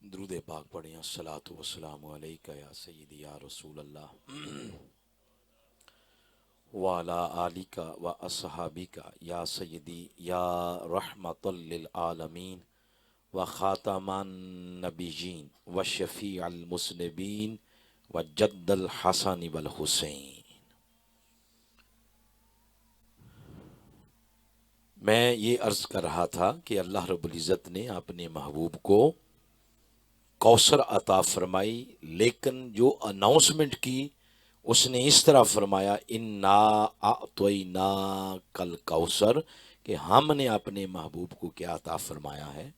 درود پاک پڑھیں۔ الصلاۃ والسلام علیکہ یا سیدی یا رسول اللہ وعلی آلکہ و اصحابکہ یا سیدی یا رحمۃ للعالمین و خاتم النبیین و شفیع المذنبین و جد الحسن والحسین۔ میں یہ عرض کر رہا تھا کہ اللہ رب العزت نے اپنے محبوب کو کوثر عطا فرمائی، لیکن جو اناؤنسمنٹ کی اس نے اس طرح فرمایا انا اعطیناک الکوثر، کہ ہم نے اپنے محبوب کو کیا عطا فرمایا ہے؟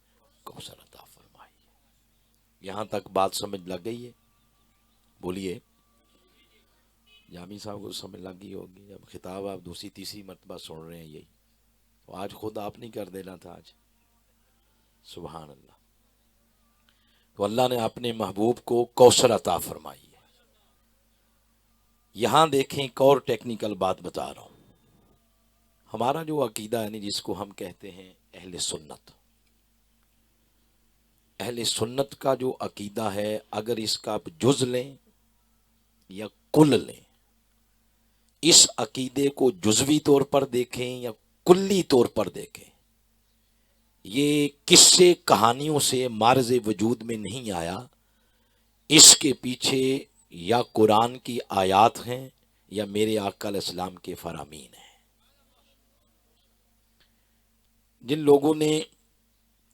کوثر عطا فرمائی ہے۔ یہاں تک بات سمجھ لگ گئی ہے؟ بولیے، جامی صاحب کو سمجھ لگ گئی ہوگی۔ اب خطاب آپ دوسری تیسری مرتبہ سن رہے ہیں، یہی تو آج خود آپ نہیں کر دینا تھا آج؟ سبحان اللہ۔ تو اللہ نے اپنے محبوب کو کوثر عطا فرمائی ہے۔ یہاں دیکھیں ایک اور ٹیکنیکل بات بتا رہا ہوں۔ ہمارا جو عقیدہ ہے جس کو ہم کہتے ہیں اہل سنت، اہل سنت کا جو عقیدہ ہے، اگر اس کا آپ جز لیں یا کل لیں، اس عقیدے کو جزوی طور پر دیکھیں یا کلی طور پر دیکھیں، یہ قصے کہانیوں سے معرض وجود میں نہیں آیا۔ اس کے پیچھے یا قرآن کی آیات ہیں یا میرے آقا علیہ السلام کے فرامین ہیں۔ جن لوگوں نے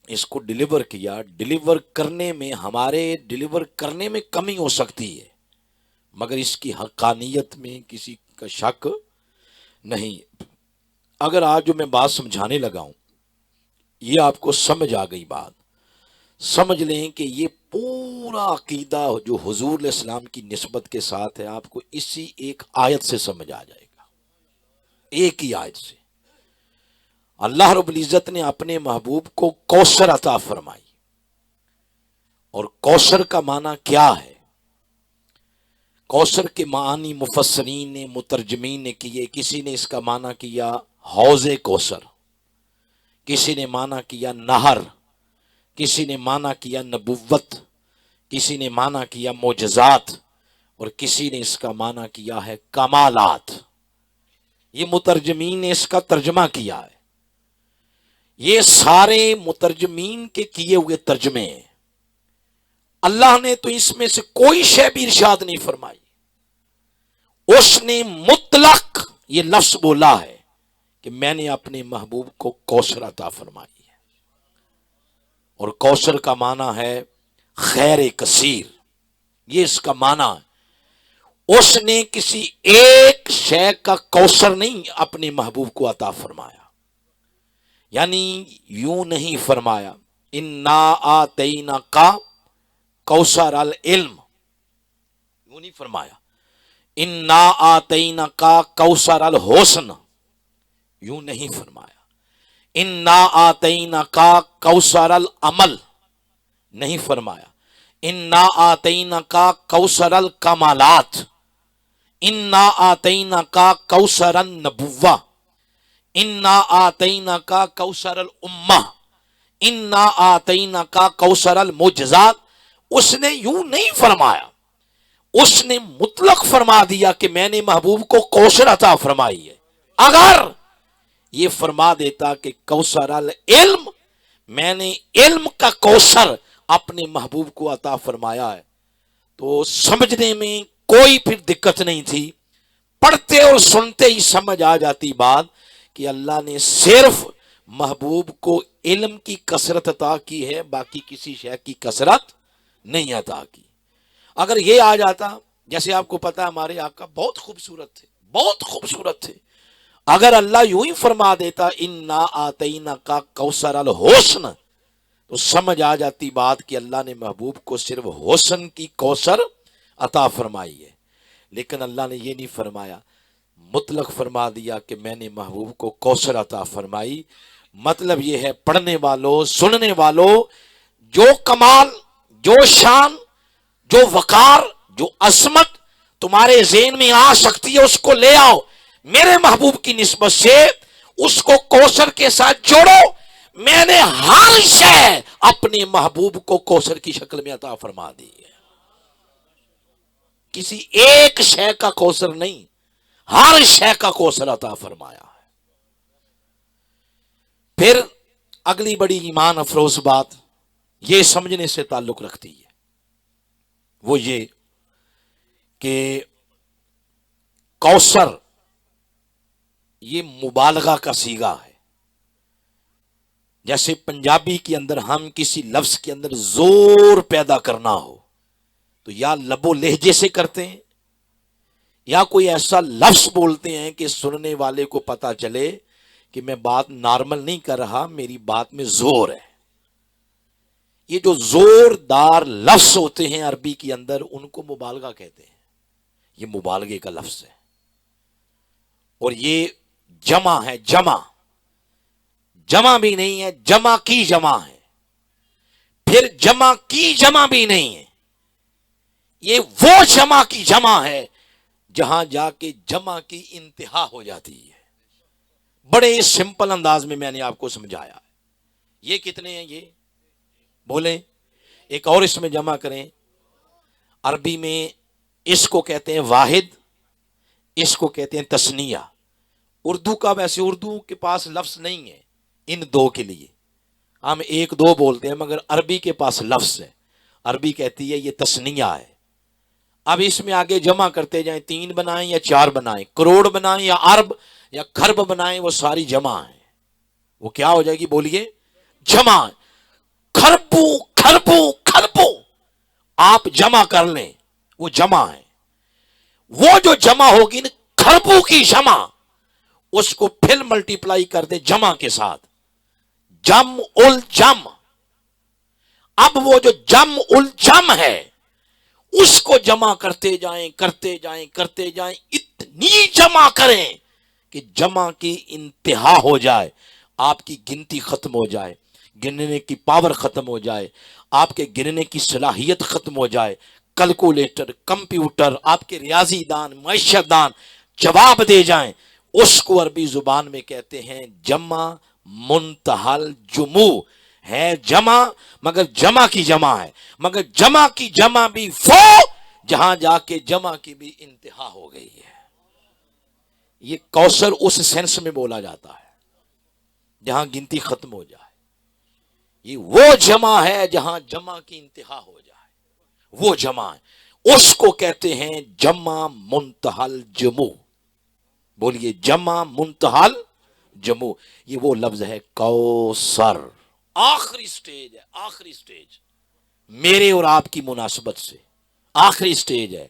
اس کو ڈیلیور کیا، ڈیلیور کرنے میں ہمارے ڈیلیور کرنے میں کمی ہو سکتی ہے، مگر اس کی حقانیت میں کسی کا شک نہیں۔ اگر آج جو میں بات سمجھانے لگا ہوں، یہ آپ کو سمجھ آ گئی بات، سمجھ لیں کہ یہ پورا عقیدہ جو حضور علیہ السلام کی نسبت کے ساتھ ہے، آپ کو اسی ایک آیت سے سمجھ آ جائے گا۔ ایک ہی آیت سے اللہ رب العزت نے اپنے محبوب کو کوثر عطا فرمائی۔ اور کوثر کا معنی کیا ہے؟ کوثر کے معنی مفسرین نے، مترجمین نے کیے۔ کسی نے اس کا معنی کیا حوض کوثر، کسی نے معنی کیا نہر، کسی نے معنی کیا نبوت، کسی نے معنی کیا معجزات، اور کسی نے اس کا معنی کیا ہے کمالات۔ یہ مترجمین نے اس کا ترجمہ کیا ہے۔ یہ سارے مترجمین کے کیے ہوئے ترجمے ہیں۔ اللہ نے تو اس میں سے کوئی شے بھی ارشاد نہیں فرمائی۔ اس نے مطلق یہ لفظ بولا ہے کہ میں نے اپنے محبوب کو کوثر عطا فرمائی ہے۔ اور کوثر کا معنی ہے خیر کثیر، یہ اس کا معنی ہے۔ اس نے کسی ایک شے کا کوثر نہیں اپنے محبوب کو عطا فرمایا، یعنی یوں نہیں فرمایا انا آتیناک کوثر العلم، یوں نہیں فرمایا انا آتیناک کوثر الحسن، یوں نہیں فرمایا انا آتیناک کوثر العمل، نہیں فرمایا انا آتیناک کوثر الکمالات، انا آتیناک کوثر النبوہ، انا آتیناک کوثر الامہ، انا آتیناک کوثر المعجزات۔ اس نے یوں نہیں فرمایا، اس نے مطلق فرما دیا کہ میں نے محبوب کو کوثر عطا فرمائی ہے۔ اگر یہ فرما دیتا کہ کوثر العلم، میں نے علم کا کوثر اپنے محبوب کو عطا فرمایا ہے، تو سمجھنے میں کوئی پھر دقت نہیں تھی۔ پڑھتے اور سنتے ہی سمجھ آ جاتی بات کہ اللہ نے صرف محبوب کو علم کی کثرت عطا کی ہے، باقی کسی شے کی کثرت نہیں عطا کی۔ اگر یہ آ جاتا، جیسے آپ کو پتا ہمارے آقا بہت خوبصورت تھے، بہت خوبصورت تھے، اگر اللہ یوں ہی فرما دیتا انا آتیناک کوثر الحسن، تو سمجھ آ جاتی بات کہ اللہ نے محبوب کو صرف حسن کی کوثر عطا فرمائی ہے۔ لیکن اللہ نے یہ نہیں فرمایا، مطلق فرما دیا کہ میں نے محبوب کو کوثر عطا فرمائی۔ مطلب یہ ہے پڑھنے والوں، سننے والوں، جو کمال، جو شان، جو وقار، جو عظمت تمہارے ذہن میں آ سکتی ہے، اس کو لے آؤ۔ میرے محبوب کی نسبت سے اس کو کوثر کے ساتھ جوڑو۔ میں نے ہر شے اپنے محبوب کو کوثر کی شکل میں عطا فرما دی ہے. کسی ایک شے کا کوثر نہیں، ہر شے کا کوثر عطا فرمایا ہے. پھر اگلی بڑی ایمان افروز بات یہ سمجھنے سے تعلق رکھتی ہے، وہ یہ کہ کوثر یہ مبالغہ کا صیغہ ہے. جیسے پنجابی کے اندر ہم کسی لفظ کے اندر زور پیدا کرنا ہو تو یا لب و لہجے سے کرتے ہیں یا کوئی ایسا لفظ بولتے ہیں کہ سننے والے کو پتا چلے کہ میں بات نارمل نہیں کر رہا، میری بات میں زور ہے. یہ جو زوردار لفظ ہوتے ہیں عربی کے اندر ان کو مبالغہ کہتے ہیں. یہ مبالغے کا لفظ ہے اور یہ جمع ہے. جمع بھی نہیں ہے، جمع کی جمع ہے. پھر جمع کی جمع بھی نہیں ہے، یہ وہ جمع کی جمع ہے جہاں جا کے جمع کی انتہا ہو جاتی ہے. بڑے سمپل انداز میں نے آپ کو سمجھایا. یہ کتنے ہیں؟ یہ بولیں ایک اور اس میں جمع کریں. عربی میں اس کو کہتے ہیں واحد، اس کو کہتے ہیں تثنیہ. اردو کا ویسے اردو کے پاس لفظ نہیں ہے ان دو کے لیے، ہم ایک دو بولتے ہیں، مگر عربی کے پاس لفظ ہے. عربی کہتی ہے یہ تثنیہ ہے. اب اس میں آگے جمع کرتے جائیں، 3 بنائیں یا 4 بنائیں، کروڑ بنائیں یا ارب یا خرب بنائیں، وہ ساری جمع ہے. وہ کیا ہو جائے گی؟ بولیے جمع. کھربو آپ جمع کر لیں، وہ جمع ہے. وہ جو جمع ہوگی نا کھربو کی جمع، اس کو پھر ملٹیپلائی کر دیں جمع کے ساتھ، جم الجم. اب وہ جو جم الجم ہے اس کو جمع کرتے جائیں اتنی جمع کریں کہ جمع کی انتہا ہو جائے، آپ کی گنتی ختم ہو جائے، گننے کی پاور ختم ہو جائے، آپ کے گننے کی صلاحیت ختم ہو جائے. کیلکولیٹر، کمپیوٹر، آپ کے ریاضی دان، معیشت دان جواب دے جائیں. اس کو عربی زبان میں کہتے ہیں جمع منتہل جموع. ہے جمع مگر جمع کی جمع ہے، مگر جمع کی جمع بھی وہ جہاں جا کے جمع کی بھی انتہا ہو گئی ہے. یہ کوثر اس سینس میں بولا جاتا ہے جہاں گنتی ختم ہو جائے. یہ وہ جمع ہے جہاں جمع کی انتہا ہو جائے، وہ جمع ہے. اس کو کہتے ہیں جمع منتہل جموع. بولیے جمع منتہل جموع. یہ وہ لفظ ہے کوثر. آخری سٹیج ہے، آخری سٹیج میرے اور آپ کی مناسبت سے آخری سٹیج ہے،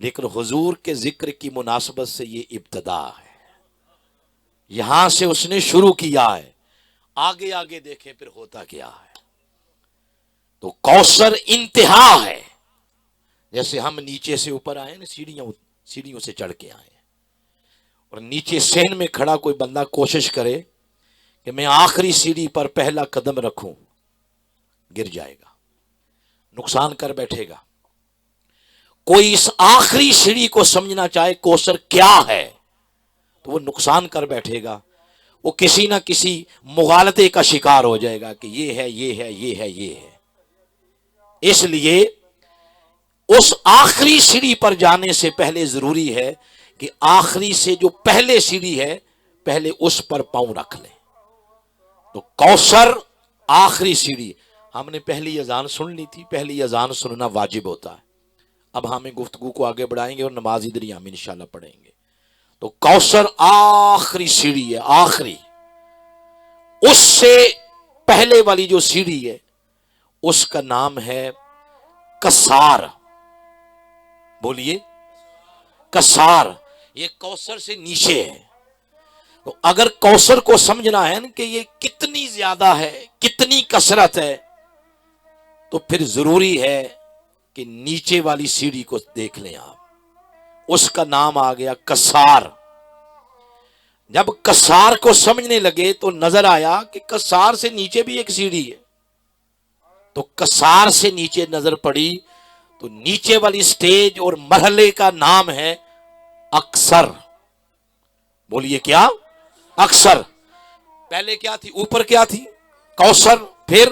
لیکن حضور کے ذکر کی مناسبت سے یہ ابتدا ہے. یہاں سے اس نے شروع کیا ہے، آگے آگے دیکھیں پھر ہوتا کیا ہے. تو کوثر انتہا ہے. جیسے ہم نیچے سے اوپر آئے نا، سیڑھیوں سے چڑھ کے آئے اور نیچے صحن میں کھڑا کوئی بندہ کوشش کرے کہ میں آخری سیڑھی پر پہلا قدم رکھوں، گر جائے گا، نقصان کر بیٹھے گا. کوئی اس آخری سیڑھی کو سمجھنا چاہے کوثر کیا ہے تو وہ نقصان کر بیٹھے گا، وہ کسی نہ کسی مغالطے کا شکار ہو جائے گا کہ یہ ہے یہ ہے یہ ہے یہ ہے. اس لیے اس آخری سیڑھی پر جانے سے پہلے ضروری ہے کہ آخری سے جو پہلے سیڑھی ہے پہلے اس پر پاؤں رکھ لیں. تو کوثر آخری سیڑھی. ہم نے پہلی اذان سن لی تھی، پہلی اذان سننا واجب ہوتا ہے. اب ہمیں گفتگو کو آگے بڑھائیں گے اور نماز ادھر ہی ہم انشاءاللہ پڑھیں گے. تو کوثر آخری سیڑھی ہے، آخری. اس سے پہلے والی جو سیڑھی ہے اس کا نام ہے کسار. بولیے کسار. یہ کوثر سے نیچے ہے. تو اگر کوثر کو سمجھنا ہے نا کہ یہ کتنی زیادہ ہے، کتنی کثرت ہے، تو پھر ضروری ہے کہ نیچے والی سیڑھی کو دیکھ لیں آپ. اس کا نام آ گیا کسار. جب کسار کو سمجھنے لگے تو نظر آیا کہ کسار سے نیچے بھی ایک سیڑھی ہے. تو کسار سے نیچے نظر پڑی تو نیچے والی سٹیج اور مرحلے کا نام ہے اکثر. بولیے کیا؟ اکثر. پہلے کیا تھی؟ اوپر کیا تھی؟ کوثر. پھر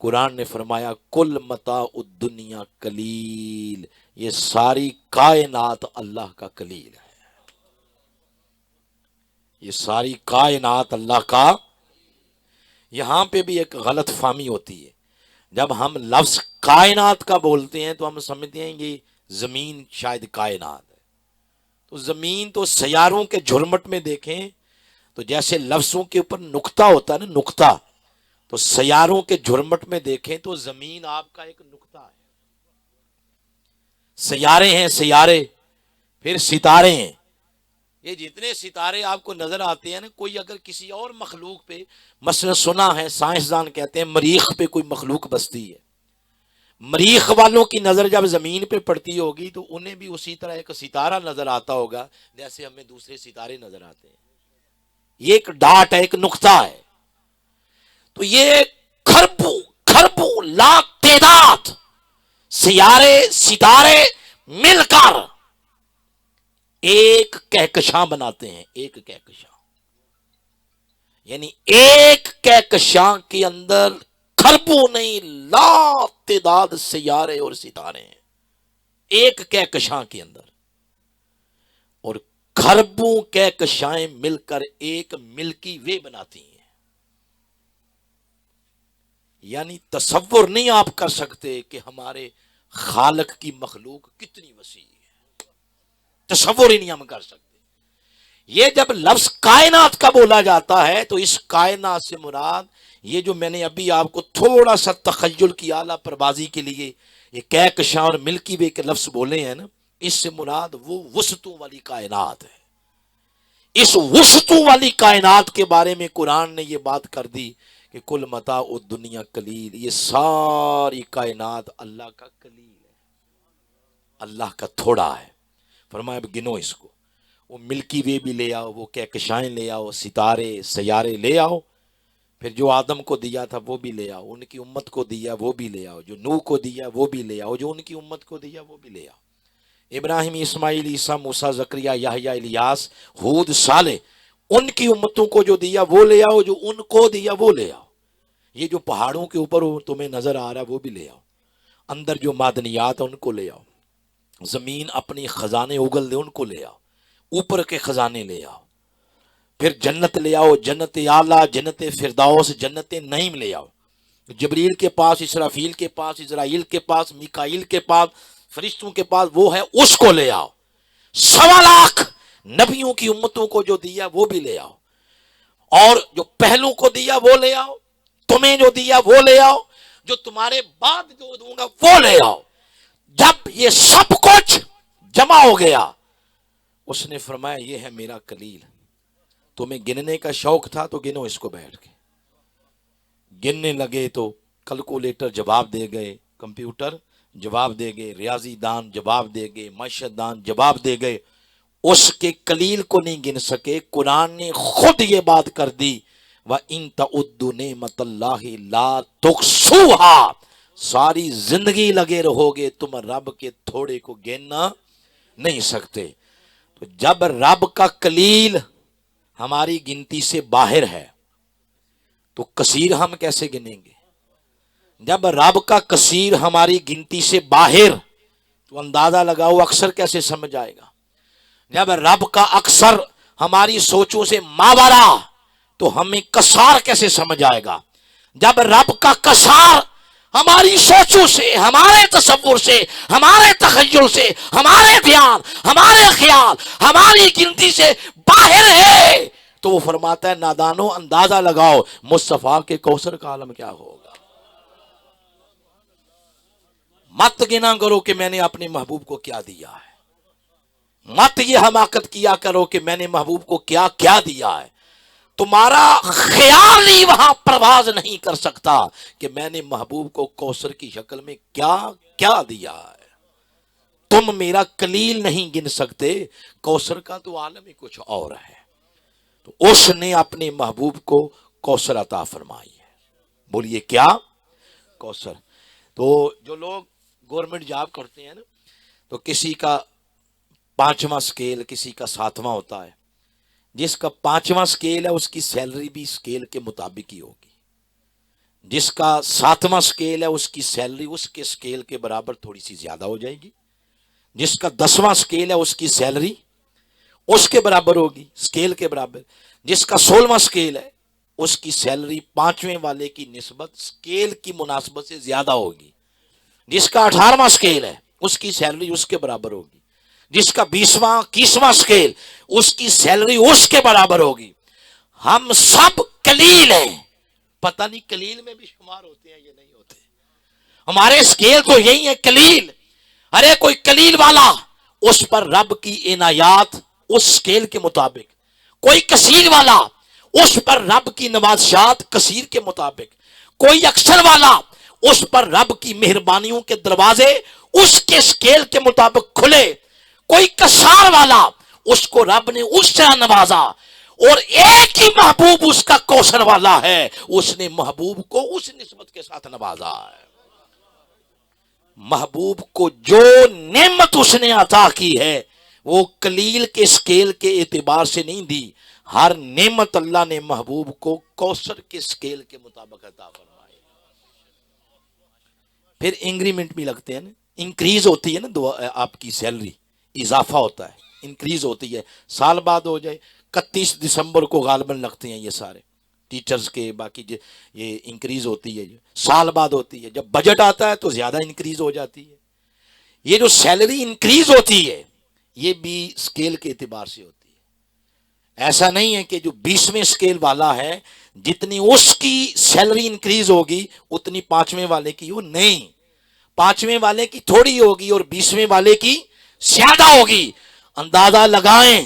قرآن نے فرمایا کل متاع الدنیا قلیل، یہ ساری کائنات اللہ کا قلیل ہے، یہ ساری کائنات اللہ کا۔ یہاں پہ بھی ایک غلط فہمی ہوتی ہے، جب ہم لفظ کائنات کا بولتے ہیں تو ہم سمجھتے ہیں کہ زمین شاید کائنات ہے، تو زمین تو سیاروں کے جھرمٹ میں دیکھیں تو جیسے لفظوں کے اوپر نقطہ ہوتا ہے نا، نقطہ، تو سیاروں کے جھرمٹ میں دیکھیں تو زمین آپ کا ایک نقطہ ہے، سیارے ہیں، سیارے، پھر ستارے ہیں، یہ جتنے ستارے آپ کو نظر آتے ہیں نا، کوئی اگر کسی اور مخلوق پہ، مثلا سنا ہے سائنسدان کہتے ہیں مریخ پہ کوئی مخلوق بستی ہے، مریخ والوں کی نظر جب زمین پہ پڑتی ہوگی تو انہیں بھی اسی طرح ایک ستارہ نظر آتا ہوگا جیسے ہمیں دوسرے ستارے نظر آتے ہیں، یہ ایک ڈاٹ ہے، ایک نقطہ ہے، تو یہ کھربوں کھربوں لاکھ تعداد سیارے ستارے مل کر ایک کہکشاں بناتے ہیں، ایک کہکشاں، یعنی ایک کہکشاں کے اندر کھربوں نہیں لاکھ تعداد سیارے اور ستارے ہیں ایک کہکشاں کے اندر، اور کھربوں کہکشائیں مل کر ایک ملکی وے بناتی ہیں، یعنی تصور نہیں آپ کر سکتے کہ ہمارے خالق کی مخلوق کتنی وسیع ہے، تصور ہی نہیں ہم کر سکتے۔ یہ جب لفظ کائنات کا بولا جاتا ہے تو اس کائنات سے مراد یہ جو میں نے ابھی آپ کو تھوڑا سا تخیل کی اعلیٰ پروازی کے لیے یہ کہکشاں اور ملکی وے کے لفظ بولے ہیں نا، اس سے مراد وہ وسطوں والی کائنات ہے، اس وسطوں والی کائنات کے بارے میں قرآن نے یہ بات کر دی کہ کل متاع الدنیا قلیل، یہ ساری کائنات اللہ کا قلیل ہے، اللہ کا تھوڑا ہے۔ فرمایا اب گنو اس کو، وہ ملکی وے بھی لے آؤ، وہ کہکشائیں لے آؤ، ستارے سیارے لے آؤ، پھر جو آدم کو دیا تھا وہ بھی لے آؤ، ان کی امت کو دیا وہ بھی لے آؤ، جو نوح کو دیا وہ بھی لے آؤ، جو ان کی امت کو دیا وہ بھی لے آؤ، ابراہیم، اسماعیل، عیسیٰ، موسیٰ، زکریا، یحییٰ، الیاس، ہود، صالح، ان کی امتوں کو جو دیا وہ لے آؤ، جو ان کو دیا وہ لے آؤ، یہ جو پہاڑوں کے اوپر تمہیں نظر آ رہا ہے وہ بھی لے آؤ، اندر جو معدنیات ہیں ان کو لے آؤ، زمین اپنی خزانے اگل دے ان کو لے آؤ، اوپر کے خزانے لے آؤ، پھر جنت لے آؤ، جنت اعلیٰ، جنت فردوس، جنت نعیم لے آؤ، جبریل کے پاس، اسرافیل کے پاس، اسرائیل کے پاس، میکائیل کے پاس، فرشتوں کے پاس وہ ہے، اس کو لے آؤ، 1.25 نبیوں کی امتوں کو جو دیا وہ بھی لے آؤ، اور جو پہلوں کو دیا وہ لے آؤ، تمہیں جو دیا وہ لے آؤ، جو تمہارے بعد جو دوں گا وہ لے آؤ۔ جب یہ سب کچھ جمع ہو گیا اس نے فرمایا یہ ہے میرا قلیل، تمہیں گننے کا شوق تھا تو گنو اس کو بیٹھ کے، گننے لگے تو کیلکولیٹر جواب دے گئے، کمپیوٹر جواب دے گئے، ریاضی دان جواب دے گئے، معیشت دان جواب دے گئے، اس کے قلیل کو نہیں گن سکے۔ قرآن نے خود یہ بات کر دی وَإِن تَعُدُّوا نِعْمَتَ اللَّهِ لَا تُحْصُوهَا، ساری زندگی لگے رہو گے تم رب کے تھوڑے کو گننا نہیں سکتے۔ تو جب رب کا قلیل ہماری گنتی سے باہر ہے تو کثیر ہم کیسے گنیں گے؟ جب رب کا کثیر ہماری گنتی سے باہر تو اندازہ لگاؤ اکثر کیسے سمجھ آئے گا؟ جب رب کا اکثر ہماری سوچوں سے ماورا تو ہمیں کسار کیسے سمجھ آئے گا؟ جب رب کا کسار ہماری سوچوں سے، ہمارے تصور سے، ہمارے تخیل سے، ہمارے دھیان، ہمارے خیال، ہماری گنتی سے باہر ہے تو وہ فرماتا ہے نادانو اندازہ لگاؤ مصطفیٰ کے کوثر کا عالم کیا ہوگا۔ مت گنا کرو کہ میں نے اپنے محبوب کو کیا دیا ہے، مت یہ حماقت کیا کرو کہ میں نے محبوب کو کیا کیا دیا ہے، تمہارا خیال ہی وہاں پرواز نہیں کر سکتا کہ میں نے محبوب کو کوثر کی شکل میں کیا کیا دیا ہے۔ تم میرا قلیل نہیں گن سکتے، کوثر کا تو عالم ہی کچھ اور ہے۔ تو اس نے اپنے محبوب کو کوثر عطا فرمائی ہے، بولیے کیا؟ کوثر۔ تو جو لوگ گورنمنٹ جاب کرتے ہیں نا تو کسی کا 5واں سکیل، کسی کا 7واں ہوتا ہے، جس کا 5واں سکیل ہے اس کی سیلری بھی سکیل کے مطابق ہی ہوگی، جس کا 7واں سکیل ہے اس کی سیلری اس کے سکیل کے برابر تھوڑی سی زیادہ ہو جائے گی. جس کا 10واں سکیل ہے اس کی سیلری اس کے برابر ہوگی، سکیل کے برابر. جس کا 16واں سکیل ہے اس کی سیلری 5ویں والے کی نسبت سکیل کی مناسبت سے زیادہ ہوگی. جس کا 18واں سکیل ہے اس کی سیلری اس کے برابر ہوگی. جس کا 20واں 21واں سکیل اس کی سیلری اس کے برابر ہوگی. ہم سب قلیل ہیں، پتہ نہیں قلیل میں بھی شمار ہوتے ہیں یا نہیں ہوتے. ہمارے سکیل تو یہی ہے قلیل. ارے کوئی قلیل والا اس پر رب کی عنایات اس سکیل کے مطابق، کوئی کثیر والا اس پر رب کی نوازشات کثیر کے مطابق، کوئی اکثر والا اس پر رب کی مہربانیوں کے دروازے اس کے سکیل کے مطابق کھلے. کوئی کسار والا اس کو رب نے اس طرح نوازا، اور ایک ہی محبوب اس کا کوثر والا ہے، اس نے محبوب کو اس نسبت کے ساتھ نوازا ہے. محبوب کو جو نعمت اس نے عطا کی ہے وہ قلیل کے سکیل کے اعتبار سے نہیں دی. ہر نعمت اللہ نے محبوب کو کوثر کے سکیل کے مطابق عطا فرمائی. پھر انکریمنٹ بھی لگتے ہیں نا، انکریز ہوتی ہے نا آپ کی سیلری، اضافہ ہوتا ہے، انکریز ہوتی ہے. سال بعد ہو جائے، 31 دسمبر کو غالباً لگتے ہیں یہ سارے ٹیچرز کے، باقی یہ انکریز ہوتی ہے سال بعد ہوتی ہے. جب بجٹ آتا ہے تو زیادہ انکریز ہو جاتی ہے. یہ جو سیلری انکریز ہوتی ہے یہ بھی سکیل کے اعتبار سے ہوتی ہے. ایسا نہیں ہے کہ جو 20ویں سکیل والا ہے جتنی اس کی سیلری انکریز ہوگی اتنی 5ویں والے کی ہو، نہیں. 5ویں والے کی تھوڑی ہوگی اور 20ویں والے کی زیادہ ہوگی. اندازہ لگائیں،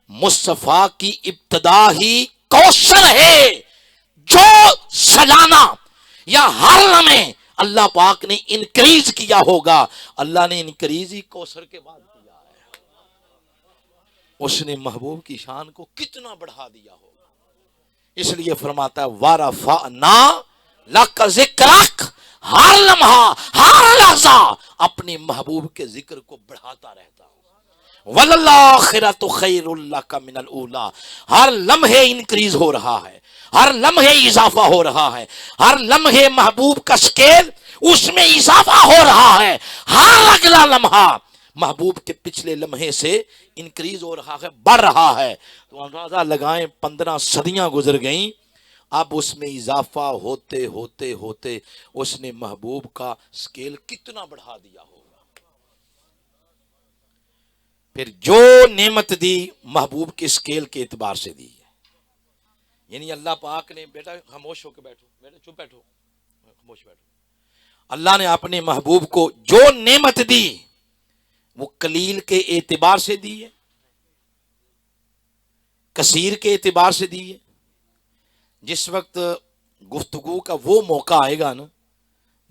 مصطفیٰ کی ابتدا ہی کوثر ہے جو سالانہ یا ہر لمحے اللہ پاک نے انکریز کیا ہوگا. اللہ نے انکریز ہی کوثر کے بعد کیا ہے. اس نے محبوب کی شان کو کتنا بڑھا دیا ہوگا. اس لیے فرماتا ہے وَرَفَعْنَا لَكَ ذِكْرَكَ، ہر لمحہ ہر لحظہ اپنے محبوب کے ذکر کو بڑھاتا رہتا ہوں. وَلَلْآخِرَةُ خَيْرٌ لَكَ مِنَ الْأُولَىٰ، ہر لمحے انکریز ہو رہا ہے، ہر لمحے اضافہ ہو رہا ہے، ہر لمحے محبوب کا سکیل اس میں اضافہ ہو رہا ہے. ہر اگلا لمحہ محبوب کے پچھلے لمحے سے انکریز ہو رہا ہے، بڑھ رہا ہے. تو اندازہ لگائیں 15 صدیاں گزر گئیں، اب اس میں اضافہ ہوتے ہوتے ہوتے اس نے محبوب کا سکیل کتنا بڑھا دیا ہوگا. پھر جو نعمت دی محبوب کے سکیل کے اعتبار سے دی ہے. یعنی اللہ پاک نے، بیٹا خاموش ہو کے بیٹھو، بیٹا چپ بیٹھو، خاموش بیٹھو. اللہ نے اپنے محبوب کو جو نعمت دی وہ قلیل کے اعتبار سے دی ہے، کثیر کے اعتبار سے دی ہے. جس وقت گفتگو کا وہ موقع آئے گا نا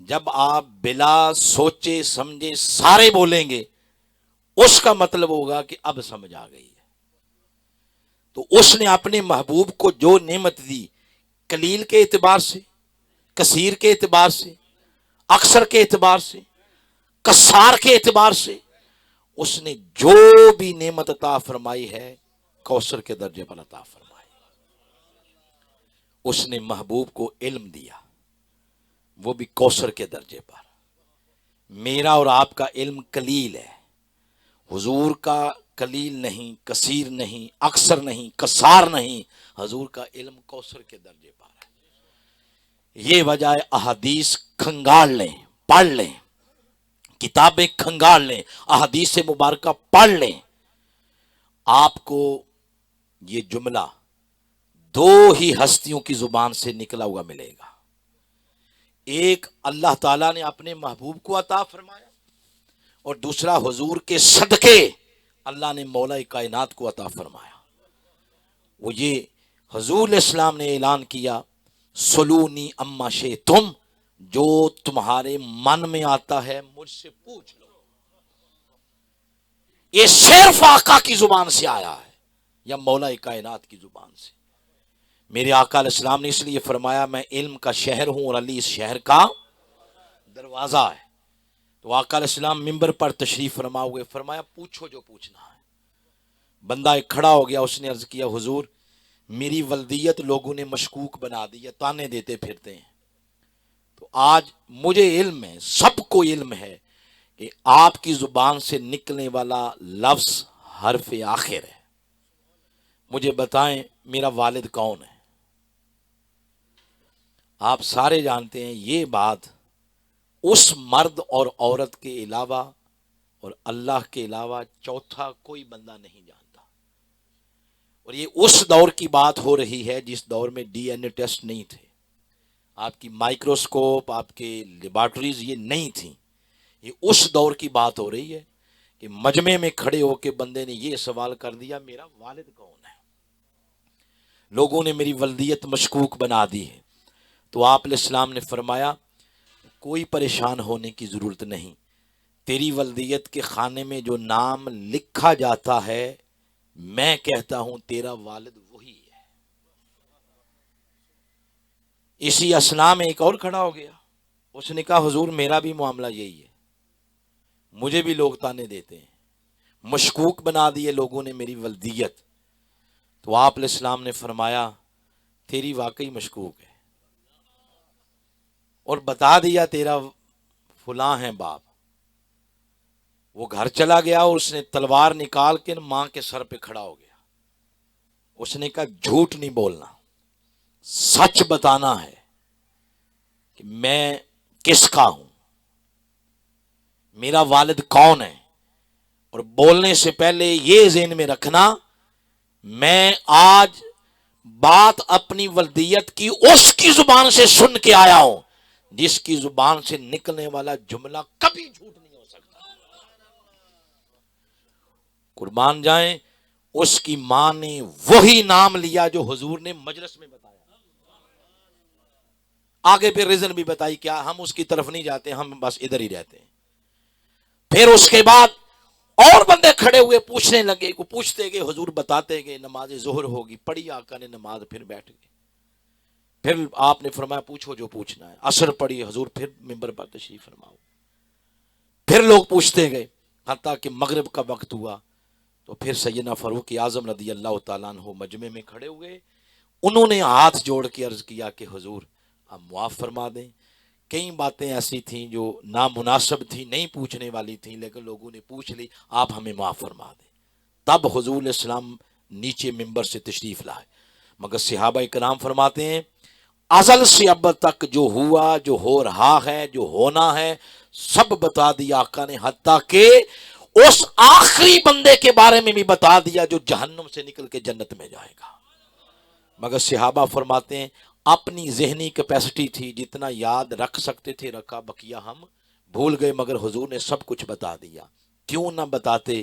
جب آپ بلا سوچے سمجھے سارے بولیں گے، اس کا مطلب ہوگا کہ اب سمجھ آ گئی ہے. تو اس نے اپنے محبوب کو جو نعمت دی قلیل کے اعتبار سے، کثیر کے اعتبار سے، اکثر کے اعتبار سے، کسار کے اعتبار سے، اس نے جو بھی نعمت عطا فرمائی ہے کوثر کے درجے پر عطا فرمائی. اس نے محبوب کو علم دیا، وہ بھی کوثر کے درجے پر. میرا اور آپ کا علم قلیل ہے، حضور کا قلیل نہیں، کثیر نہیں، اکثر نہیں، کسار نہیں. حضور کا علم کوثر کے درجے پر ہے. یہ وجہ ہے احادیث کھنگال لیں، پڑھ لیں، کتابیں کھنگال لیں، احادیث مبارکہ پڑھ لیں. آپ کو یہ جملہ 2 ہی ہستیوں کی زبان سے نکلا ہوا ملے گا. ایک اللہ تعالیٰ نے اپنے محبوب کو عطا فرمایا، اور دوسرا حضور کے صدقے اللہ نے مولا کائنات کو عطا فرمایا. وہ یہ حضور علیہ السلام نے اعلان کیا سلونی اما شئتم، جو تمہارے من میں آتا ہے مجھ سے پوچھ لو. یہ صرف آقا کی زبان سے آیا ہے یا مولا کائنات کی زبان سے. میرے آقا علیہ السلام نے اس لیے فرمایا میں علم کا شہر ہوں اور علی اس شہر کا دروازہ ہے. تو آقا علیہ السلام ممبر پر تشریف فرما ہوئے، فرمایا پوچھو جو پوچھنا ہے. بندہ ایک کھڑا ہو گیا، اس نے عرض کیا حضور میری ولدیت لوگوں نے مشکوک بنا دی ہے، تانے دیتے پھرتے ہیں. تو آج مجھے علم ہے، سب کو علم ہے کہ آپ کی زبان سے نکلنے والا لفظ حرف آخر ہے۔ مجھے بتائیں میرا والد کون ہے؟ آپ سارے جانتے ہیں یہ بات، اس مرد اور عورت کے علاوہ اور اللہ کے علاوہ چوتھا کوئی بندہ نہیں جانتا۔ اور یہ اس دور کی بات ہو رہی ہے جس دور میں ڈی این اے ٹیسٹ نہیں تھے، آپ کی مائکروسکوپ، آپ کے لیبارٹریز یہ نہیں تھیں۔ یہ اس دور کی بات ہو رہی ہے کہ مجمع میں کھڑے ہو کے بندے نے یہ سوال کر دیا میرا والد کون ہے؟ لوگوں نے میری ولدیت مشکوک بنا دی ہے۔ تو آپ علیہ السلام نے فرمایا کوئی پریشان ہونے کی ضرورت نہیں، تیری ولدیت کے خانے میں جو نام لکھا جاتا ہے میں کہتا ہوں تیرا والد وہی ہے۔ اسی اثناء میں ایک اور کھڑا ہو گیا، اس نے کہا حضور میرا بھی معاملہ یہی ہے، مجھے بھی لوگ تانے دیتے ہیں، مشکوک بنا دیے لوگوں نے میری ولدیت۔ تو آپ علیہ السلام نے فرمایا تیری واقعی مشکوک ہے، اور بتا دیا تیرا فلاں ہے باپ۔ وہ گھر چلا گیا اور اس نے تلوار نکال کے ماں کے سر پہ کھڑا ہو گیا۔ اس نے کہا جھوٹ نہیں بولنا، سچ بتانا ہے کہ میں کس کا ہوں، میرا والد کون ہے۔ اور بولنے سے پہلے یہ ذہن میں رکھنا میں آج بات اپنی ولدیت کی اس کی زبان سے سن کے آیا ہوں جس کی زبان سے نکلنے والا جملہ کبھی جھوٹ نہیں ہو سکتا۔ قربان جائیں، اس کی ماں نے وہی نام لیا جو حضور نے مجلس میں بتایا، آگے پھر ریزن بھی بتائی، کیا ہم اس کی طرف نہیں جاتے، ہم بس ادھر ہی رہتے ہیں۔ پھر اس کے بعد اور بندے کھڑے ہوئے پوچھنے لگے، کو پوچھتے گئے، حضور بتاتے گئے نماز ظہر ہوگی، پڑھی آقا نے نماز، پھر بیٹھ گئے۔ پھر آپ نے فرمایا پوچھو جو پوچھنا ہے، عصر پڑھی حضور، پھر منبر پر تشریف فرماؤ۔ پھر لوگ پوچھتے گئے حتیٰ کہ مغرب کا وقت ہوا، تو پھر سیدنا فاروق اعظم رضی اللہ تعالیٰ عنہ مجمع میں کھڑے ہوئے، انہوں نے ہاتھ جوڑ کے عرض کیا کہ حضور آپ معاف فرما دیں، کئی باتیں ایسی تھیں جو نامناسب تھیں، نہیں پوچھنے والی تھیں، لیکن لوگوں نے پوچھ لی، آپ ہمیں معاف فرما دیں۔ تب حضور علیہ السلام نیچے منبر سے تشریف لائے، مگر صحابہ کرام فرماتے ہیں ازل سے اب تک جو ہوا، جو ہو رہا ہے، جو ہونا ہے، سب بتا دیا آقا نے، حتیٰ کہ اس آخری بندے کے بارے میں بھی بتا دیا جو جہنم سے نکل کے جنت میں جائے گا۔ مگر صحابہ فرماتے ہیں اپنی ذہنی کیپیسٹی تھی، جتنا یاد رکھ سکتے تھے رکھا، بقیہ ہم بھول گئے، مگر حضور نے سب کچھ بتا دیا۔ کیوں نہ بتاتے؟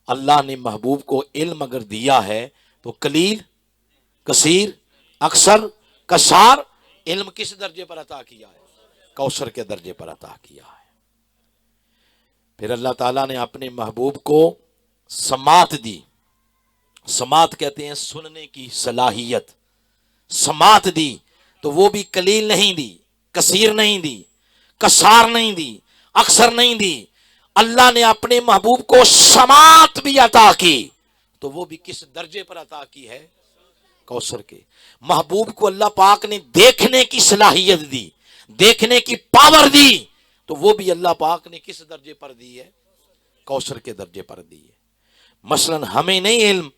اللہ نے محبوب کو علم اگر دیا ہے تو قلیل، کثیر، اکثر، کثار، علم کس درجے پر عطا کیا ہے؟ کوثر کے درجے پر عطا کیا ہے۔ پھر اللہ تعالیٰ نے اپنے محبوب کو سماعت دی، سماعت کہتے ہیں سننے کی صلاحیت، سماعت دی تو وہ بھی قلیل نہیں دی، کثیر نہیں دی، کثار نہیں دی، اکثر نہیں دی۔ اللہ نے اپنے محبوب کو سماعت بھی عطا کی تو وہ بھی کس درجے پر عطا کی ہے؟ کوثر کے۔ محبوب کو اللہ پاک نے دیکھنے کی صلاحیت دی، دیکھنے کی پاور دی تو وہ بھی اللہ پاک نے کس درجے پر دی ہے؟ کوثر کے درجے پر دی ہے۔ مثلا ہمیں نہیں علم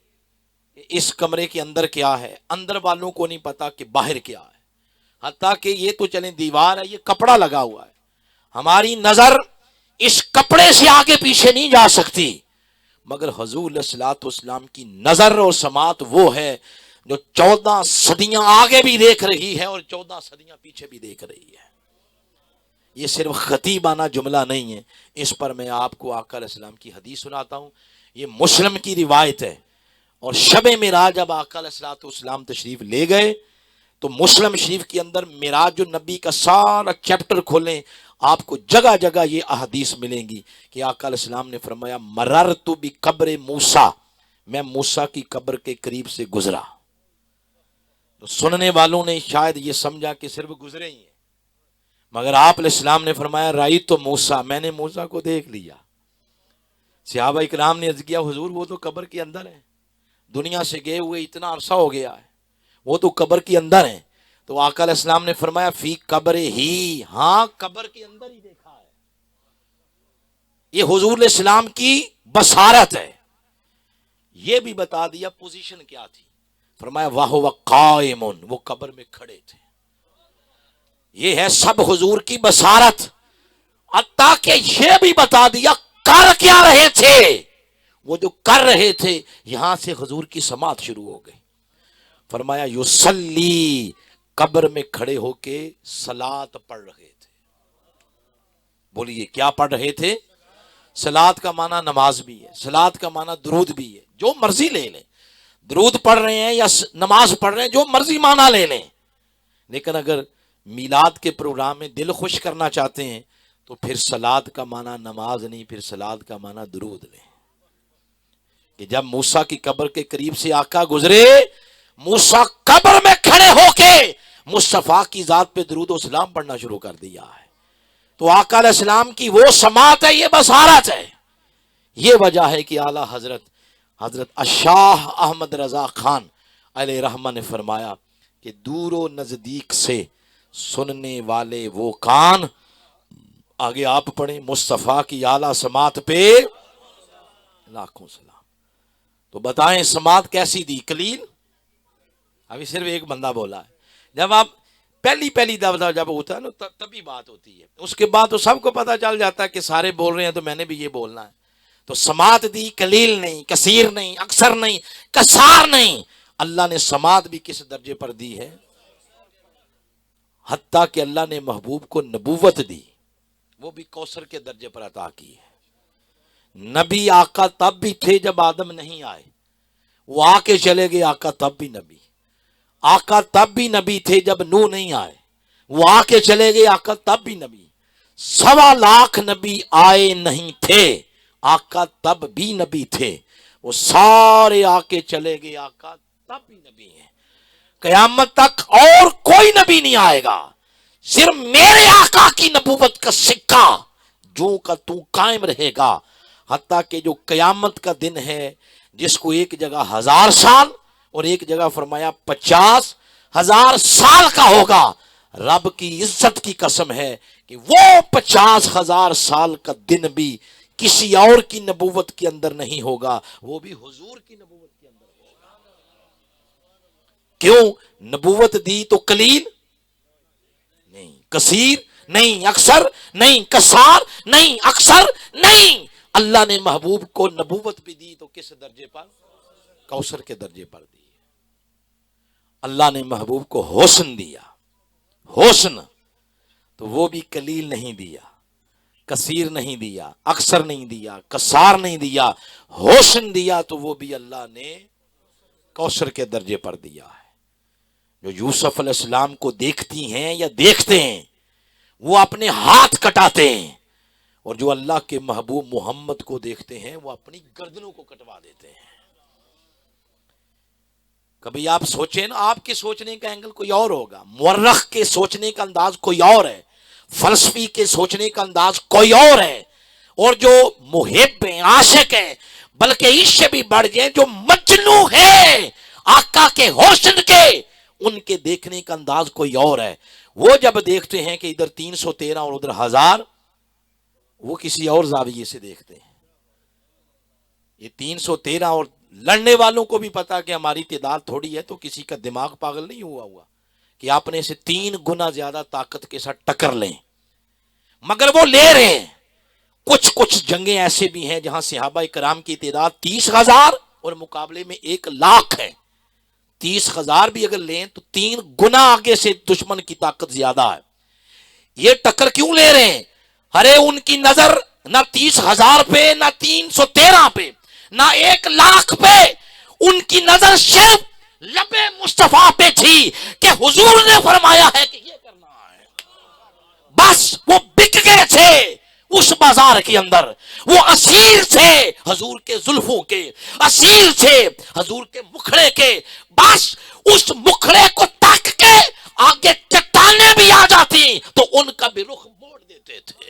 اس کمرے کے اندر کیا ہے، اندر والوں کو نہیں پتا کہ باہر کیا ہے، حتیٰ کہ یہ تو چلیں دیوار ہے، یہ کپڑا لگا ہوا ہے، ہماری نظر اس کپڑے سے آگے پیچھے نہیں جا سکتی، مگر حضور علیہ الصلوۃ والسلام کی نظر اور سماعت وہ ہے جو 14 صدیاں آگے بھی دیکھ رہی ہے اور 14 صدیاں پیچھے بھی دیکھ رہی ہے۔ یہ صرف خطیبانہ جملہ نہیں ہے، اس پر میں آپ کو آقا علیہ السلام کی حدیث سناتا ہوں، یہ مسلم کی روایت ہے۔ اور شب معراج جب آقا علیہ الصلوۃ والسلام تشریف لے گئے تو مسلم شریف کے اندر معراج النبی کا سارا چیپٹر کھولیں، آپ کو جگہ جگہ یہ احادیث ملیں گی کہ آقا علیہ السلام نے فرمایا مررت بقبر موسیٰ، میں موسیٰ کی قبر کے قریب سے گزرا۔ تو سننے والوں نے شاید یہ سمجھا کہ صرف گزرے ہی ہیں، مگر آپ علیہ السلام نے فرمایا رأیت موسیٰ، میں نے موسیٰ کو دیکھ لیا۔ صحابہ اکرام نے عرض کیا حضور وہ تو قبر کے اندر ہے، دنیا سے گئے ہوئے اتنا عرصہ ہو گیا ہے، وہ تو قبر کے اندر ہیں۔ تو آقا علیہ السلام نے فرمایا فی قبر ہی، ہاں قبر کے اندر ہی دیکھا ہے. یہ حضور علیہ السلام کی بصارت ہے. یہ بھی بتا دیا پوزیشن کیا تھی. فرمایا وَهُوَ قائم، وہ قبر میں کھڑے تھے. یہ ہے سب حضور کی بصارت. حتیٰ کہ یہ بھی بتا دیا کر کیا رہے تھے. وہ جو کر رہے تھے یہاں سے حضور کی سماعت شروع ہو گئی. فرمایا یصلی، قبر میں کھڑے ہو کے صلاۃ پڑھ رہے تھے. بولیے کیا پڑھ رہے تھے؟ صلاۃ کا معنی نماز بھی ہے، صلاۃ کا معنی درود بھی ہے. جو مرضی لے لیں، درود پڑھ رہے ہیں یا نماز پڑھ رہے ہیں، جو مرضی معنی لے لیں. لیکن اگر میلاد کے پروگرام میں دل خوش کرنا چاہتے ہیں تو پھر صلاۃ کا معنی نماز نہیں، پھر صلاۃ کا معنی درود لیں. کہ جب موسیٰ کی قبر کے قریب سے آقا گزرے، موسیٰ قبر میں کھڑے ہو کے مصطفیٰ کی ذات پہ درود و سلام پڑھنا شروع کر دیا ہے. تو آقا علیہ السلام کی وہ سماعت ہے، یہ بصارت ہے. یہ وجہ ہے کہ اعلیٰ حضرت الشاہ احمد رضا خان علیہ رحمہ نے فرمایا کہ دور و نزدیک سے سننے والے وہ کان، آگے آپ پڑھیں، مصطفیٰ کی اعلیٰ سماعت پہ لاکھوں سلام. تو بتائیں سماعت کیسی دی؟ قلیل؟ ابھی صرف ایک بندہ بولا ہے. جب آپ پہلی دفعہ جب ہوتا ہے نا تبھی بات ہوتی ہے. اس کے بعد تو سب کو پتا چل جاتا ہے کہ سارے بول رہے ہیں تو میں نے بھی یہ بولنا ہے. تو سماعت دی قلیل نہیں، کثیر نہیں، اکثر نہیں، کثار نہیں. اللہ نے سماعت بھی کس درجے پر دی ہے؟ حتیٰ کہ اللہ نے محبوب کو نبوت دی، وہ بھی کوثر کے درجے پر عطا کی ہے. نبی آقا تب بھی تھے جب آدم نہیں آئے، وہ آ کے چلے گئے آقا تب بھی نبی. آقا تب بھی نبی تھے جب نوح نہیں آئے، وہ آ کے چلے گئے آقا تب بھی نبی. 1.25 لاکھ نبی آئے نہیں تھے، آقا تب بھی نبی تھے. وہ سارے آ کے چلے گئے آقا تب بھی نبی ہیں. قیامت تک اور کوئی نبی نہیں آئے گا، صرف میرے آقا کی نبوت کا سکہ جو کا تو قائم رہے گا. حتیٰ کہ جو قیامت کا دن ہے، جس کو ایک جگہ 1000 سال اور ایک جگہ فرمایا 50,000 سال کا ہوگا، رب کی عزت کی قسم ہے کہ وہ 50,000 سال کا دن بھی کسی اور کی نبوت کے اندر نہیں ہوگا، وہ بھی حضور کی نبوت کے اندر ہوگا. کیوں؟ نبوت دی تو قلیل نہیں، کثیر نہیں، اکثر نہیں، کثار نہیں، اکثر نہیں. اللہ نے محبوب کو نبوت بھی دی تو کس درجے پر؟ کوثر کے درجے پر دی. اللہ نے محبوب کو حسن دیا، حسن تو وہ بھی قلیل نہیں دیا، کثیر نہیں دیا، اکثر نہیں دیا، کثار نہیں دیا. حسن دیا تو وہ بھی اللہ نے کوثر کے درجے پر دیا ہے. جو یوسف علیہ السلام کو دیکھتی ہیں یا دیکھتے ہیں وہ اپنے ہاتھ کٹاتے ہیں، اور جو اللہ کے محبوب محمد کو دیکھتے ہیں وہ اپنی گردنوں کو کٹوا دیتے ہیں. کبھی آپ سوچیں نا، آپ کے سوچنے کا اینگل کوئی اور ہوگا، مورخ کے سوچنے کا انداز کوئی اور ہے، فلسفی کے سوچنے کا انداز کوئی اور ہے، اور جو محب ہیں، عاشق ہیں، بلکہ اس سے بھی بڑھ گئے جو مجنو ہیں آقا کے حسن کے، ان کے دیکھنے کا انداز کوئی اور ہے. وہ جب دیکھتے ہیں کہ ادھر 313 اور ادھر 1000، وہ کسی اور زاویے سے دیکھتے ہیں. یہ 313 اور لڑنے والوں کو بھی پتا کہ ہماری تعداد تھوڑی ہے، تو کسی کا دماغ پاگل نہیں ہوا کہ اپنے سے 3 گنا زیادہ طاقت کے ساتھ ٹکر لیں، مگر وہ لے رہے ہیں. کچھ جنگیں ایسے بھی ہیں جہاں صحابہ کرام کی تعداد 30,000 اور مقابلے میں 1,00,000 ہے. 30,000 بھی اگر لیں تو 3 گنا آگے سے دشمن کی طاقت زیادہ ہے. یہ ٹکر کیوں لے رہے ہیں؟ ارے ان کی نظر نہ 30,000 پہ، نہ 313 پہ، نہ 1,00,000 پہ، ان کی نظر صرف لب مصطفیٰ پہ تھی کہ حضور نے فرمایا ہے کہ یہ کرنا ہے. بس وہ بک گئے تھے اس بازار کے اندر، وہ اسیر تھے حضور کے زلفوں کے، اسیر تھے حضور کے مکھڑے کے. بس اس مکھڑے کو تک کے آگے چٹانیں بھی آ جاتی تو ان کا بھی رخ موڑ دیتے تھے.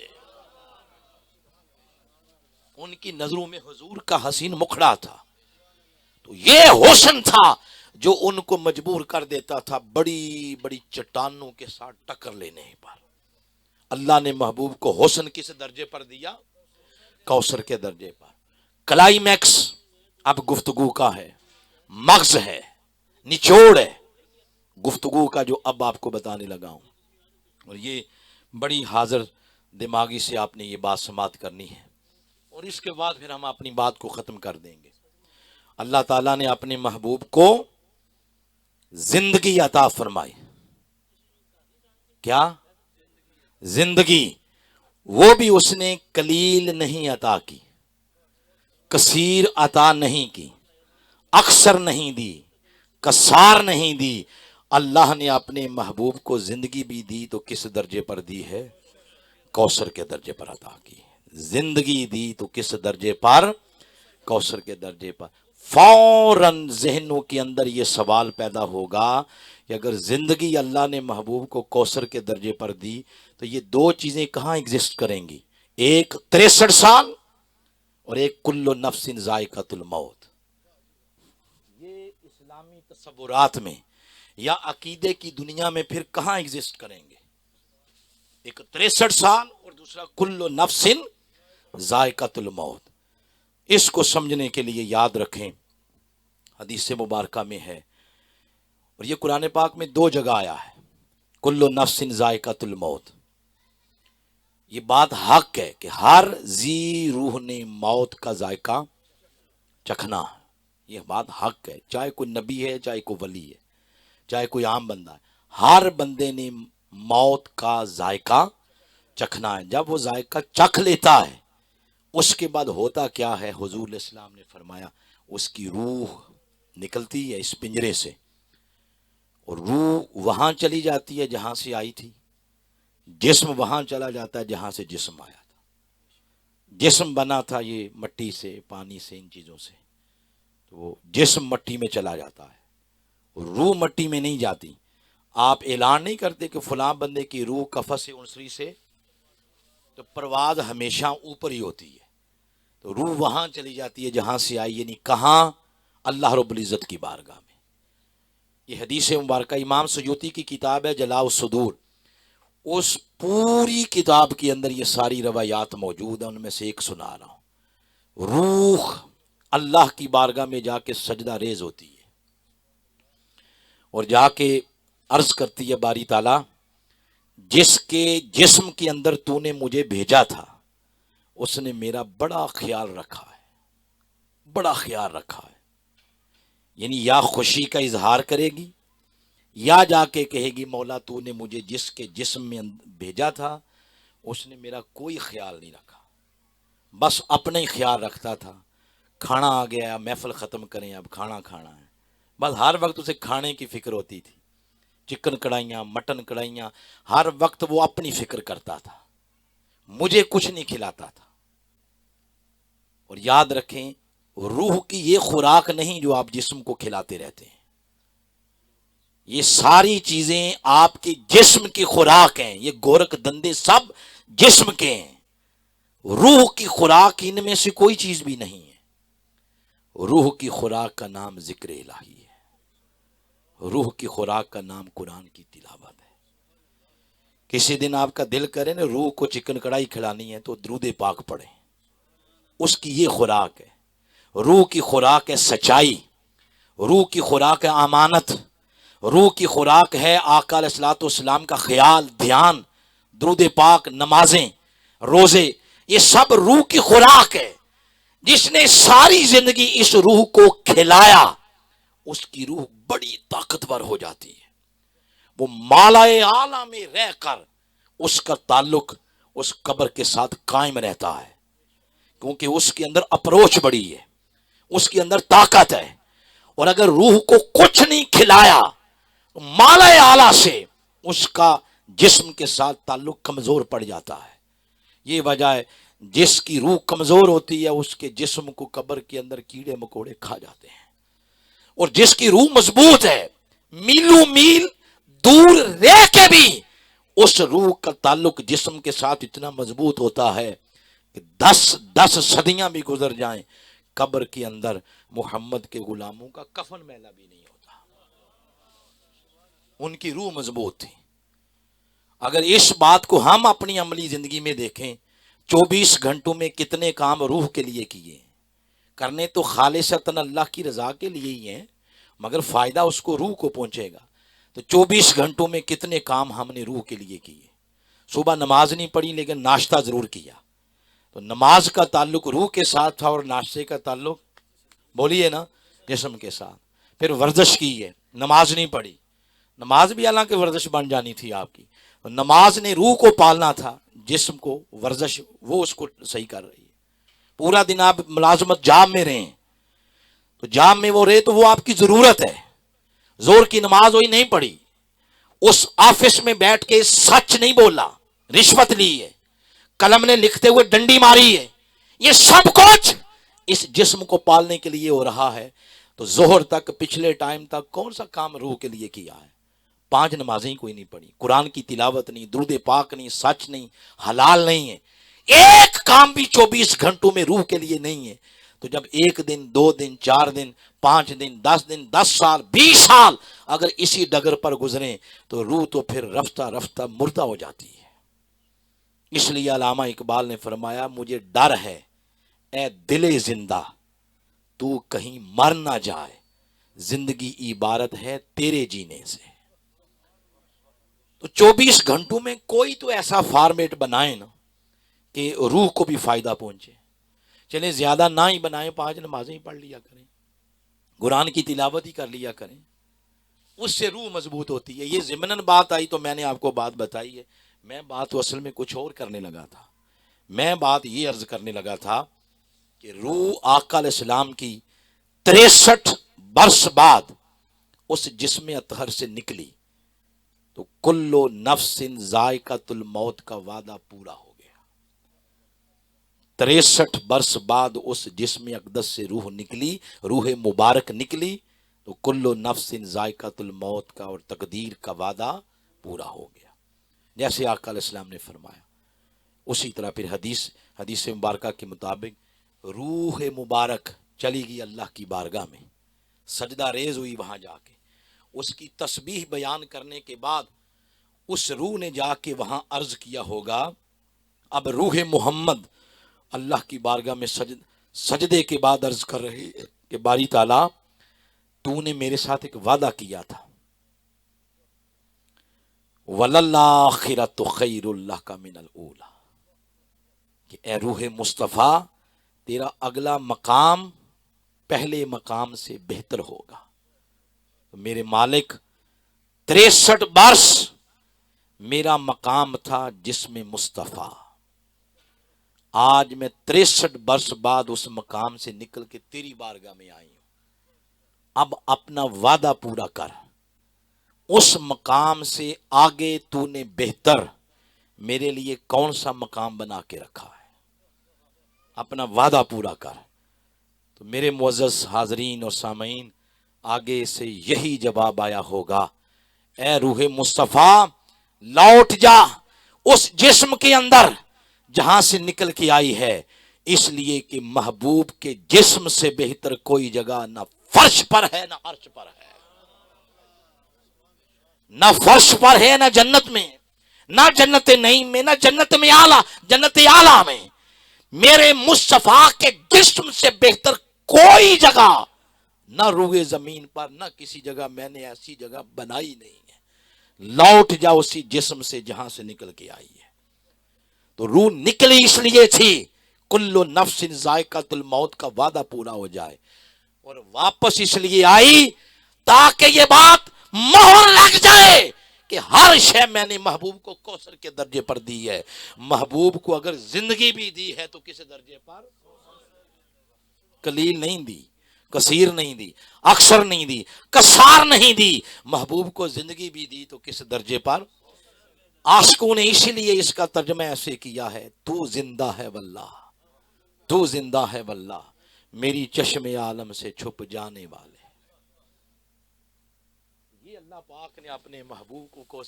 ان کی نظروں میں حضور کا حسین مکھڑا تھا. تو یہ حسن تھا جو ان کو مجبور کر دیتا تھا بڑی بڑی چٹانوں کے ساتھ ٹکر لینے پر۔ اللہ نے محبوب کو حسن کس درجے پر دیا؟ کوثر کے درجے پر۔ کلائمیکس اب گفتگو کا ہے، مغز ہے، نچوڑ ہے گفتگو کا، جو اب آپ کو بتانے لگا ہوں، اور یہ بڑی حاضر دماغی سے آپ نے یہ بات سماعت کرنی ہے، اور اس کے بعد پھر ہم اپنی بات کو ختم کر دیں گے۔ اللہ تعالیٰ نے اپنے محبوب کو زندگی عطا فرمائی۔ کیا؟ زندگی۔ وہ بھی اس نے قلیل نہیں عطا کی، کثیر عطا نہیں کی، اکثر نہیں دی، کثار نہیں دی۔ اللہ نے اپنے محبوب کو زندگی بھی دی تو کس درجے پر دی ہے؟ کوثر کے درجے پر عطا کی۔ زندگی دی تو کس درجے پر؟ کوثر کے درجے پر۔ فوراً ذہنوں کے اندر یہ سوال پیدا ہوگا کہ اگر زندگی اللہ نے محبوب کو کوثر کے درجے پر دی تو یہ دو چیزیں کہاں ایگزسٹ کریں گی؟ ایک 63 سال اور ایک کل نفس ذائقۃ الموت۔ یہ اسلامی تصورات میں یا عقیدے کی دنیا میں پھر کہاں ایگزسٹ کریں گے؟ ایک 63 سال اور دوسرا کل نفس ذائقۃ الموت۔ اس کو سمجھنے کے لیے یاد رکھیں، حدیث مبارکہ میں ہے، اور یہ قرآن پاک میں 2 جگہ آیا ہے، کل نفس ذائقۃ الموت۔ یہ بات حق ہے کہ ہر ذی روح نے موت کا ذائقہ چکھنا ہے، یہ بات حق ہے، چاہے کوئی نبی ہے، چاہے کوئی ولی ہے، چاہے کوئی عام بندہ ہے، ہر بندے نے موت کا ذائقہ چکھنا ہے۔ جب وہ ذائقہ چکھ لیتا ہے اس کے بعد ہوتا کیا ہے؟ حضور علیہ السلام نے فرمایا اس کی روح نکلتی ہے اس پنجرے سے، اور روح وہاں چلی جاتی ہے جہاں سے آئی تھی، جسم وہاں چلا جاتا ہے جہاں سے جسم آیا تھا۔ جسم بنا تھا یہ مٹی سے، پانی سے، ان چیزوں سے، تو وہ جسم مٹی میں چلا جاتا ہے، روح مٹی میں نہیں جاتی۔ آپ اعلان نہیں کرتے کہ فلاں بندے کی روح قفس عنصری سے، تو پرواز ہمیشہ اوپر ہی ہوتی ہے، تو روح وہاں چلی جاتی ہے جہاں سے آئی، یعنی کہاں؟ اللہ رب العزت کی بارگاہ میں۔ یہ حدیث مبارکہ امام سیوطی کی کتاب ہے جلاء الصدور، اس پوری کتاب کے اندر یہ ساری روایات موجود ہیں، ان میں سے ایک سنا رہا ہوں۔ روح اللہ کی بارگاہ میں جا کے سجدہ ریز ہوتی ہے اور جا کے عرض کرتی ہے باری تعالیٰ جس کے جسم کے اندر تو نے مجھے بھیجا تھا اس نے میرا بڑا خیال رکھا ہے، بڑا خیال رکھا ہے، یعنی یا خوشی کا اظہار کرے گی یا جا کے کہے گی مولا تو نے مجھے جس کے جسم میں بھیجا تھا اس نے میرا کوئی خیال نہیں رکھا، بس اپنا ہی خیال رکھتا تھا۔ کھانا آ گیا، محفل ختم کریں، اب کھانا کھانا ہے، بس ہر وقت اسے کھانے کی فکر ہوتی تھی، چکن کڑھائیاں، مٹن کڑھائیاں، ہر وقت وہ اپنی فکر کرتا تھا، مجھے کچھ نہیں کھلاتا تھا۔ اور یاد رکھیں روح کی یہ خوراک نہیں جو آپ جسم کو کھلاتے رہتے ہیں، یہ ساری چیزیں آپ کے جسم کی خوراک ہیں، یہ گورکھ دندے سب جسم کے ہیں، روح کی خوراک ان میں سے کوئی چیز بھی نہیں ہے۔ روح کی خوراک کا نام ذکر الہی ہے، روح کی خوراک کا نام قرآن کی تلاوت ہے۔ کسی دن آپ کا دل کرے نا روح کو چکن کڑھائی کھلانی ہے تو درود پاک پڑھیں، اس کی یہ خوراک ہے۔ روح کی خوراک ہے سچائی، روح کی خوراک ہے امانت، روح کی خوراک ہے آقا علیہ الصلوۃ والسلام کا خیال، دھیان، درود پاک، نمازیں، روزے، یہ سب روح کی خوراک ہے۔ جس نے ساری زندگی اس روح کو کھلایا اس کی روح بڑی طاقتور ہو جاتی ہے، وہ مالائے اعلیٰ میں رہ کر اس کا تعلق اس قبر کے ساتھ قائم رہتا ہے، کیونکہ اس کے اندر اپروچ بڑی ہے، اس کے اندر طاقت ہے۔ اور اگر روح کو کچھ نہیں کھلایا تو مالائے اعلیٰ سے اس کا جسم کے ساتھ تعلق کمزور پڑ جاتا ہے۔ یہ وجہ ہے جس کی روح کمزور ہوتی ہے اس کے جسم کو قبر کے اندر کیڑے مکوڑے کھا جاتے ہیں، اور جس کی روح مضبوط ہے میلوں میل دور رہ کے بھی اس روح کا تعلق جسم کے ساتھ اتنا مضبوط ہوتا ہے کہ 10 صدیاں بھی گزر جائیں قبر کے اندر محمد کے غلاموں کا کفن میلا بھی نہیں ہوتا۔ ان کی روح مضبوط تھی. اگر اس بات کو ہم اپنی عملی زندگی میں دیکھیں، 24 گھنٹوں میں کتنے کام روح کے لیے کیے، کرنے تو خالصتاً اللہ کی رضا کے لیے ہی ہیں، مگر فائدہ اس کو روح کو پہنچے گا. تو 24 گھنٹوں میں کتنے کام ہم نے روح کے لیے کیے. صبح نماز نہیں پڑھی لیکن ناشتہ ضرور کیا. تو نماز کا تعلق روح کے ساتھ تھا اور ناشتے کا تعلق بولیے نا جسم کے ساتھ. پھر ورزش کی ہے، نماز نہیں پڑھی. نماز بھی حالانکہ ورزش بن جانی تھی آپ کی. نماز نے روح کو پالنا تھا، جسم کو ورزش وہ اس کو صحیح کر رہی ہے. پورا دن آپ ملازمت جاب میں رہیں تو جاب میں وہ رہے تو وہ آپ کی ضرورت ہے. زور کی نماز وہی نہیں پڑھی، اس آفس میں بیٹھ کے سچ نہیں بولا، رشوت لی ہے، قلم نے لکھتے ہوئے ڈنڈی ماری ہے، یہ سب کچھ اس جسم کو پالنے کے لیے ہو رہا ہے. تو ظہر تک پچھلے ٹائم تک کون سا کام روح کے لیے کیا ہے؟ 5 نمازیں کوئی نہیں پڑھی، قرآن کی تلاوت نہیں، درود پاک نہیں، سچ نہیں، حلال نہیں ہے. ایک کام بھی 24 گھنٹوں میں روح کے لیے نہیں ہے. تو جب 1 دن 2 دن 4 دن 5 دن 10 سال 20 سال اگر اسی ڈگر پر گزریں تو روح تو پھر رفتہ رفتہ مردہ ہو جاتی ہے. اس لیے علامہ اقبال نے فرمایا مجھے ڈر ہے اے دل زندہ تو کہیں مر نہ جائے، زندگی عبارت ہے تیرے جینے سے. تو 24 گھنٹوں میں کوئی تو ایسا فارمیٹ بنائے نا کہ روح کو بھی فائدہ پہنچے. چلیں زیادہ نہ ہی بنائیں، 5 نمازیں ہی پڑھ لیا کریں، قرآن کی تلاوت ہی کر لیا کریں، اس سے روح مضبوط ہوتی ہے. یہ ضمناً بات آئی تو میں نے آپ کو بات بتائی ہے. میں بات تو اصل میں کچھ اور کرنے لگا تھا. میں بات یہ عرض کرنے لگا تھا کہ روح آقا علیہ السلام کی 63 برس بعد اس جسم اطہر سے نکلی تو کلو نفس ذائقۃ الموت کا وعدہ پورا ہو گیا. 63 برس بعد اس جسم اقدس سے روح نکلی، روح مبارک نکلی تو کلو نفس ذائقۃ الموت کا اور تقدیر کا وعدہ پورا ہو گیا، جیسے آقا علیہ السلام نے فرمایا. اسی طرح پھر حدیث مبارکہ کے مطابق روح مبارک چلی گئی اللہ کی بارگاہ میں، سجدہ ریز ہوئی وہاں جا کے. اس کی تسبیح بیان کرنے کے بعد اس روح نے جا کے وہاں عرض کیا ہوگا. اب روح محمد اللہ کی بارگاہ میں سجدے کے بعد عرض کر رہی ہے کہ باری تعالیٰ تو نے میرے ساتھ ایک وعدہ کیا تھا، وَلَلْآخِرَةُ خَيْرٌ لَكَ مِنَ الْأُولَىٰ، کہ اے روح مصطفیٰ تیرا اگلا مقام پہلے مقام سے بہتر ہوگا. میرے مالک 63 برس میرا مقام تھا جسم مصطفیٰ، آج میں 63 برس بعد اس مقام سے نکل کے تیری بارگاہ میں آئی ہوں. اب اپنا وعدہ پورا کر، اس مقام سے آگے تو نے بہتر میرے لیے کون سا مقام بنا کے رکھا ہے، اپنا وعدہ پورا کر. تو میرے معزز حاضرین اور سامعین، آگے سے یہی جواب آیا ہوگا، اے روح مصطفیٰ لوٹ جا اس جسم کے اندر جہاں سے نکل کے آئی ہے، اس لیے کہ محبوب کے جسم سے بہتر کوئی جگہ نہ فرش پر ہے نہ عرش پر ہے، نہ فرش پر ہے نہ جنت میں، نہ جنت نعیم میں، نہ جنت میں جنت اعلیٰ میں. میرے مصطفیٰ کے جسم سے بہتر کوئی جگہ نہ روئے زمین پر نہ کسی جگہ میں نے ایسی جگہ بنائی نہیں ہے. لوٹ جا اسی جسم سے جہاں سے نکل کے آئی ہے. تو روح نکلی اس لیے تھی کلو نفس ذائقۃ الموت کا وعدہ پورا ہو جائے، اور واپس اس لیے آئی تاکہ یہ بات مہر لگ جائے کہ ہر شے میں نے محبوب کو کوثر کے درجے پر دی ہے. محبوب کو اگر زندگی بھی دی ہے تو کس درجے پر؟ قلیل نہیں دی، کثیر نہیں دی، اکثر نہیں دی، کثار نہیں دی. محبوب کو زندگی بھی دی تو کس درجے پر؟ عاشقوں نے اسی لیے اس کا ترجمہ ایسے کیا ہے، تو زندہ ہے واللہ، تو زندہ ہے واللہ میری چشم عالم سے چھپ جانے والے. یہ اللہ پاک نے اپنے محبوب کو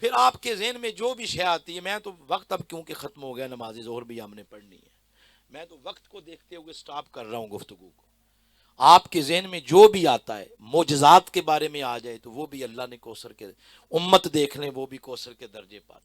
پھر آپ کے ذہن میں جو بھی شے آتی ہے، میں تو وقت اب کیونکہ ختم ہو گیا، نماز ظہر بھی ہم نے پڑھنی ہے، میں تو وقت کو دیکھتے ہوئے سٹاپ کر رہا ہوں گفتگو کو. آپ کے ذہن میں جو بھی آتا ہے، معجزات کے بارے میں آ جائے تو وہ بھی اللہ نے کوثر کے، امت دیکھ لیں وہ بھی کوثر کے درجے پر